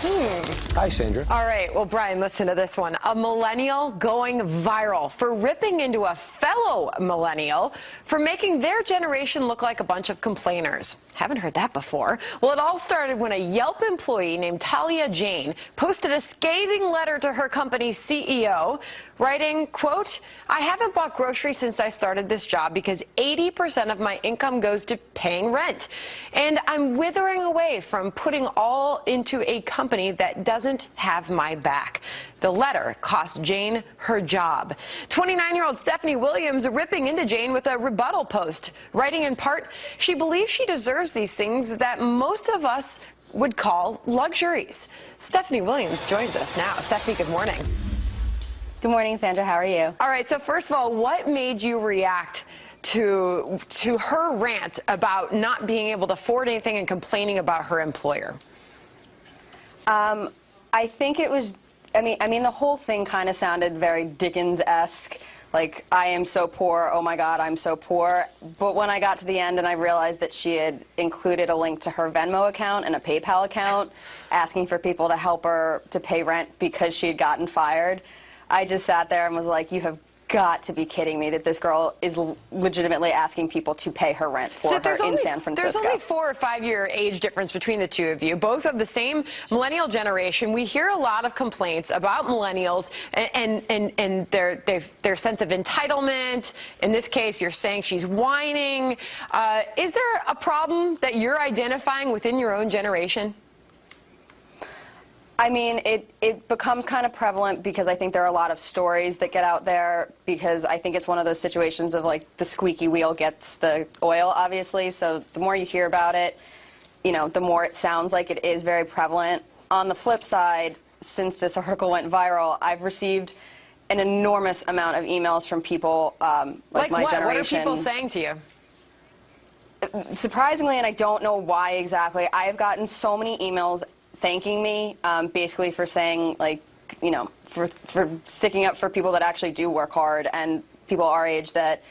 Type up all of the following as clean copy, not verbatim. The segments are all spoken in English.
Hi, Sandra. All right. Well, Brian, listen to this one. A millennial going viral for ripping into a fellow millennial for making their generation look like a bunch of complainers. Haven't heard that before. Well, it all started when a Yelp employee named Talia Jane posted a scathing letter to her company's CEO, writing, quote, "I haven't bought groceries since I started this job because 80% of my income goes to paying rent. And I'm withering away from putting all into a company that doesn't have my back." The letter cost Jane her job. 29-year-old Stefanie Williams ripping into Jane with a rebuttal post, writing in part, she believes she deserves these things that most of us would call luxuries. Stefanie Williams joins us now. Stefanie, good morning. Good morning, Sandra. How are you? All right, so first of all, what made you react to her rant about not being able to afford anything and complaining about her employer? I think it was, I mean, the whole thing kind of sounded very Dickens-esque. Like, I am so poor, oh my God, I'm so poor. But when I got to the end and I realized that she had included a link to her Venmo account and a PayPal account, asking for people to help her to pay rent because she had gotten fired, I just sat there and was like, you have got to be kidding me that this girl is legitimately asking people to pay her rent for her in San Francisco. There's only 4 or 5 year age difference between the two of you, both of the same millennial generation. We hear a lot of complaints about millennials and their sense of entitlement. In this case, you're saying she's whining. Is there a problem that you're identifying within your own generation? I mean, it becomes kind of prevalent because I think there are a lot of stories that get out there, because I think it's one of those situations of, like, the squeaky wheel gets the oil, obviously. So the more you hear about it, you know, the more it sounds like it is very prevalent. On the flip side, since this article went viral, I've received an enormous amount of emails from people like my what? generation. What are people saying to you? Surprisingly, and I don't know why exactly, I have gotten so many emails thanking me, basically for saying, like, you know, for sticking up for people that actually do work hard, and people our age that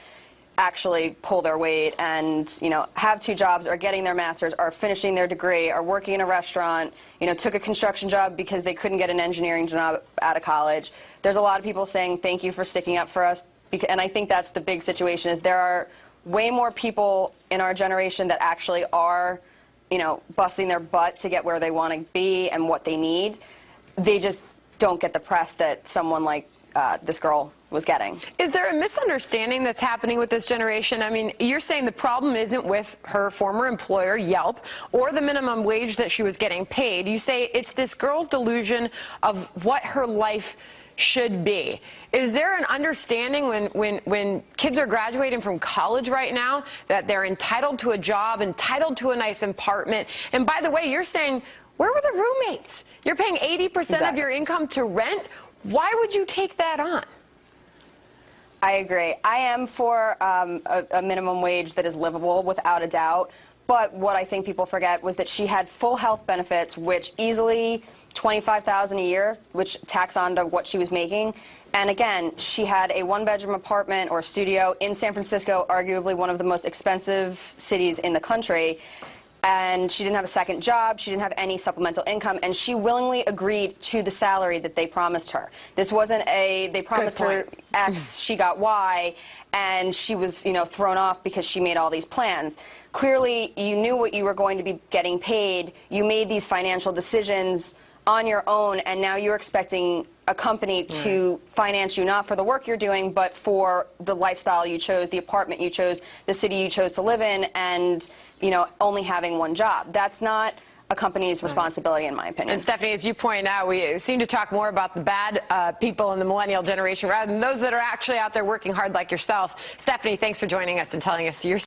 actually pull their weight and, you know, have 2 jobs, are getting their master's, are finishing their degree, are working in a restaurant, you know, took a construction job because they couldn't get an engineering job out of college. There's a lot of people saying thank you for sticking up for us, and I think that's the big situation, is there are way more people in our generation that actually are, you know, busting their butt to get where they want to be and what they need. They just don't get the press that someone like this girl was getting. Is there a misunderstanding that's happening with this generation? I mean, you're saying the problem isn't with her former employer, Yelp, or the minimum wage that she was getting paid. You say it's this girl's delusion of what her life should be. Is there an understanding when kids are graduating from college right now that they're entitled to a job, entitled to a nice apartment? And by the way, you're saying, where were the roommates? You're paying 80% of your income to rent. Why would you take that on? I agree. I am for a minimum wage that is livable, without a doubt. But what I think people forget was that she had full health benefits, which easily $25,000 a year, which tax on to what she was making. And again, she had a 1-bedroom apartment or studio in San Francisco, arguably one of the most expensive cities in the country. And she didn't have a second job, she didn't have any supplemental income, and she willingly agreed to the salary that they promised her. This wasn't they promised her X, she got Y, and she was, you know, thrown off because she made all these plans. Clearly, you knew what you were going to be getting paid, you made these financial decisions on your own, and now you're expecting a company to finance you, not for the work you're doing, but for the lifestyle you chose, the apartment you chose, the city you chose to live in, and, you know, only having 1 job. That's not a company's responsibility, in my opinion. And Stefanie, as you point out, we seem to talk more about the bad people in the millennial generation rather than those that are actually out there working hard like yourself. Stefanie, thanks for joining us and telling us your